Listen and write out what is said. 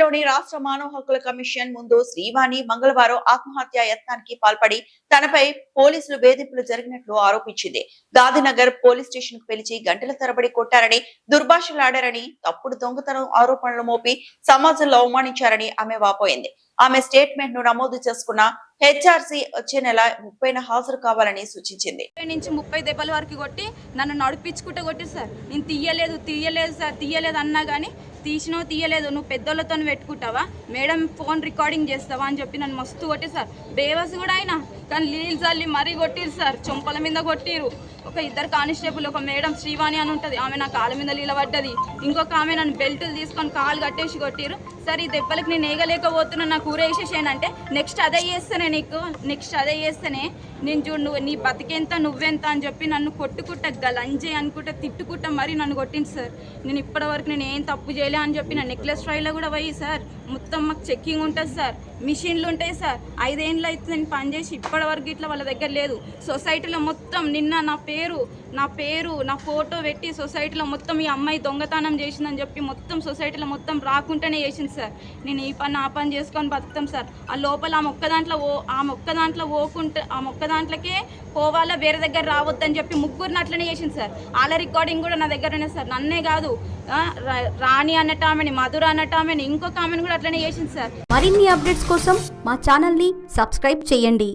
ఢిల్లీలోని రాష్ట్ర మానవ హక్కుల కమిషన్ ముందు శ్రీవాణి మంగళవారం ఆత్మహత్య యత్నానికి పాల్పడి తనపై పోలీసులు వేధింపులు జరిగినట్లు ఆరోపించింది. గాంధీనగర్ పోలీస్ స్టేషన్ కు పిలిచి గంటల తరబడి కొట్టారని, దుర్భాషలాడారని, తప్పుడు దొంగతనం ఆరోపణలు మోపి సమాజంలో అవమానించారని ఆమె వాపోయింది. ఆమె స్టేట్మెంట్ ను నమోదు చేసుకున్న హెచ్ఆర్సీ వచ్చే నెల 30న హాజరు కావాలని సూచించింది. 30 దెబ్బల వరకు కొట్టి నన్ను నడిపించుకుంటూ కొట్టి సార్, నేను తీయలేదు సార్, తీయలేదు అన్నా కానీ తీయలేదు, నువ్వు పెద్దోళ్ళతో పెట్టుకుంటావా, మేడం ఫోన్ రికార్డింగ్ చేస్తావా అని చెప్పి నన్ను మస్తు కొట్టి సార్. బేవస్ కూడా అయినా కానీ నీళ్ళు చల్లి మరీ కొట్టిరు సార్, చొంపల మీద కొట్టిరు. ఒక ఇద్దరు కానిస్టేబుల్, ఒక మేడం శ్రీవాణి అని ఉంటుంది, ఆమె నా కాళ్ళ మీద నిలబడ్డది. ఇంకొక ఆమె నన్ను బెల్టులు తీసుకొని కాలు కట్టేసి కొట్టిరు సార్. ఈ దెబ్బలకి నేను ఏగలేకపోతున్నా, నాకు ఊరేసేసేనంటే నెక్స్ట్ అదే చేస్తేనే నేను చూడు నువ్వు నీ బతికెంత నువ్వెంత అని చెప్పి నన్ను కొట్టుకుంటా గలంజే అనుకుంటా తిట్టుకుంటా మరీ నన్ను కొట్టింది సార్. నేను ఇప్పటివరకు నేను ఏం తప్పు చేయలే అని చెప్పి నా నెక్లెస్ ట్రైలో కూడా పోయి సార్ మొత్తం మాకు చెక్కింగ్ ఉంటుంది సార్, మిషన్లు ఉంటాయి సార్. 5 ఏళ్ళు అయితే నేను పనిచేసి ఇప్పటివరకు ఇట్లా వాళ్ళ దగ్గర లేదు. సొసైటీలో మొత్తం నిన్న నా పేరు నా ఫోటో పెట్టి సొసైటీలో మొత్తం ఈ అమ్మాయి దొంగతనం చేసిందని చెప్పి మొత్తం సొసైటీలో మొత్తం రాకుండానే చేసింది సార్. నేను ఈ పని ఆ పని చేసుకొని బతుకుతాం సార్. ఆ లోపల ఆ మొక్క దాంట్లోకే పోవాలా, వేరే దగ్గర రావద్దని చెప్పి ముగ్గురిని అట్లనే చేసింది సార్. వాళ్ళ రికార్డింగ్ కూడా నా దగ్గరనే సార్. నన్నే కాదు, రాణి అన్నట్టు ఆమెని, మధుర అన్నట్టు ఆమెని, ఇంకొక ఆమెను కూడా అట్లనే చేసింది సార్. మరిన్ని అప్డేట్స్ కోసం మా ఛానల్ని సబ్స్క్రైబ్ చేయండి.